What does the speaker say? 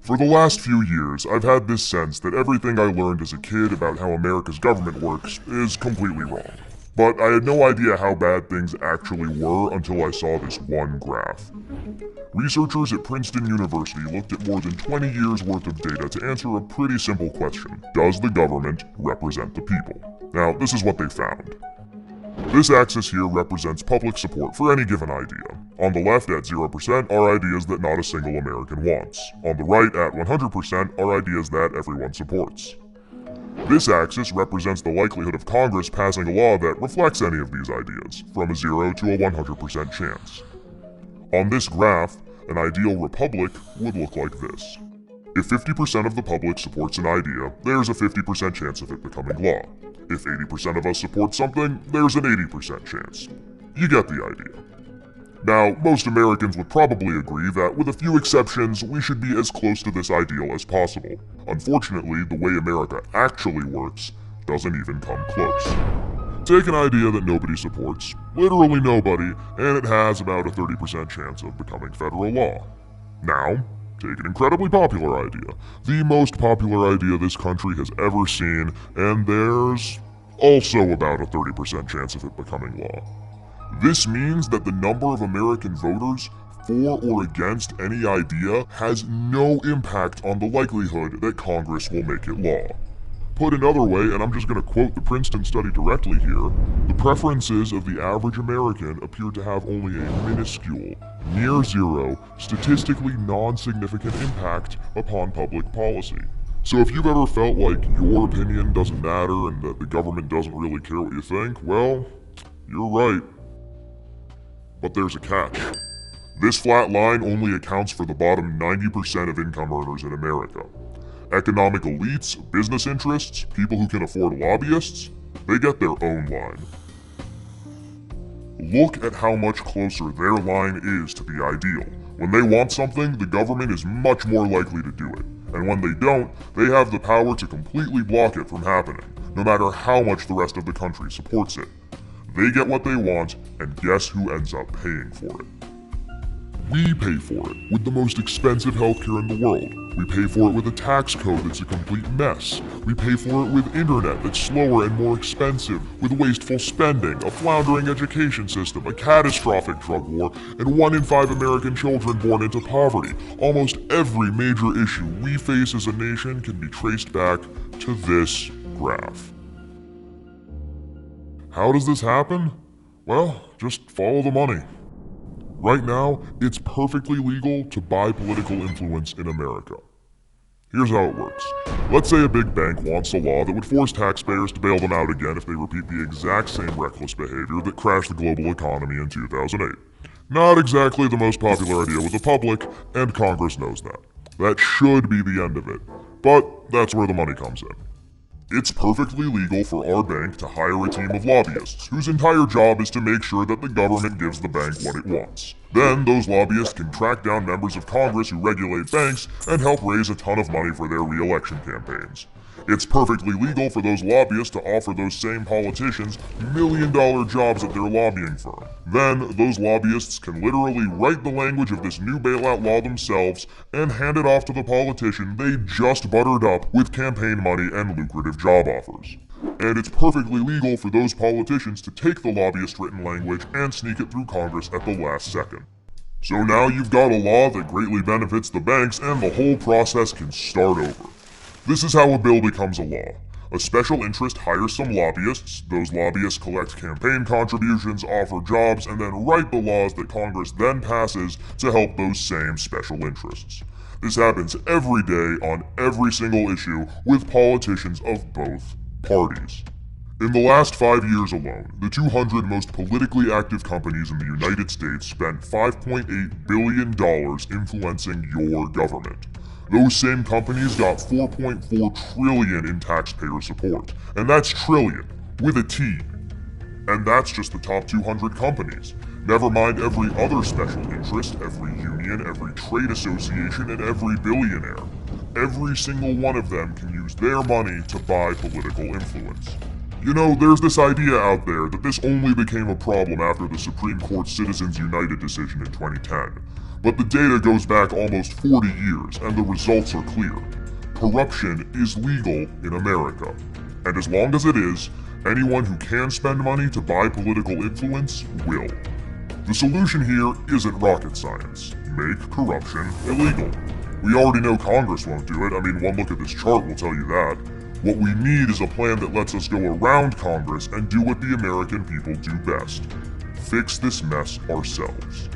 For the last few years, I've had this sense that everything I learned as a kid about how America's government works is completely wrong. But I had no idea how bad things actually were until I saw this one graph. Researchers at Princeton University looked at more than 20 years worth of data to answer a pretty simple question. Does the government represent the people? Now, this is what they found. This axis here represents public support for any given idea. On the left at 0% are ideas that not a single American wants. On the right at 100% are ideas that everyone supports. This axis represents the likelihood of Congress passing a law that reflects any of these ideas, from a 0 to a 100% chance. On this graph, an ideal republic would look like this. If 50% of the public supports an idea, there's a 50% chance of it becoming law. If 80% of us support something, there's an 80% chance. You get the idea. Now, most Americans would probably agree that, with a few exceptions, we should be as close to this ideal as possible. Unfortunately, the way America actually works doesn't even come close. Take an idea that nobody supports, literally nobody, and it has about a 30% chance of becoming federal law. Now, take an incredibly popular idea, the most popular idea this country has ever seen, and there's also about a 30% chance of it becoming law. This means that the number of American voters for or against any idea has no impact on the likelihood that Congress will make it law. Put another way, and I'm just going to quote the Princeton study directly here, the preferences of the average American appear to have only a minuscule, near zero, statistically non-significant impact upon public policy. So if you've ever felt like your opinion doesn't matter and that the government doesn't really care what you think, well, you're right. But there's a catch. This flat line only accounts for the bottom 90% of income earners in America. Economic elites, business interests, people who can afford lobbyists, they get their own line. Look at how much closer their line is to the ideal. When they want something, the government is much more likely to do it. And when they don't, they have the power to completely block it from happening, no matter how much the rest of the country supports it. They get what they want, and guess who ends up paying for it? We pay for it with the most expensive healthcare in the world. We pay for it with a tax code that's a complete mess. We pay for it with internet that's slower and more expensive, with wasteful spending, a floundering education system, a catastrophic drug war, and 1 in 5 American children born into poverty. Almost every major issue we face as a nation can be traced back to this graph. How does this happen? Well, just follow the money. Right now, it's perfectly legal to buy political influence in America. Here's how it works. Let's say a big bank wants a law that would force taxpayers to bail them out again if they repeat the exact same reckless behavior that crashed the global economy in 2008. Not exactly the most popular idea with the public, and Congress knows that. That should be the end of it. But that's where the money comes in. It's perfectly legal for our bank to hire a team of lobbyists, whose entire job is to make sure that the government gives the bank what it wants. Then, those lobbyists can track down members of Congress who regulate banks and help raise a ton of money for their re-election campaigns. It's perfectly legal for those lobbyists to offer those same politicians million-dollar jobs at their lobbying firm. Then, those lobbyists can literally write the language of this new bailout law themselves and hand it off to the politician they just buttered up with campaign money and lucrative job offers. And it's perfectly legal for those politicians to take the lobbyist-written language and sneak it through Congress at the last second. So now you've got a law that greatly benefits the banks, and the whole process can start over. This is how a bill becomes a law. A special interest hires some lobbyists, those lobbyists collect campaign contributions, offer jobs, and then write the laws that Congress then passes to help those same special interests. This happens every day on every single issue with politicians of both parties. In the last 5 years alone, the 200 most politically active companies in the United States spent $5.8 billion influencing your government. Those same companies got $4.4 trillion in taxpayer support. And that's trillion, with a T. And that's just the top 200 companies. Never mind every other special interest, every union, every trade association, and every billionaire. Every single one of them can use their money to buy political influence. You know, there's this idea out there that this only became a problem after the Supreme Court Citizens United decision in 2010. But the data goes back almost 40 years, and the results are clear. Corruption is legal in America. And as long as it is, anyone who can spend money to buy political influence will. The solution here isn't rocket science. Make corruption illegal. We already know Congress won't do it. I mean, one look at this chart will tell you that. What we need is a plan that lets us go around Congress and do what the American people do best. Fix this mess ourselves.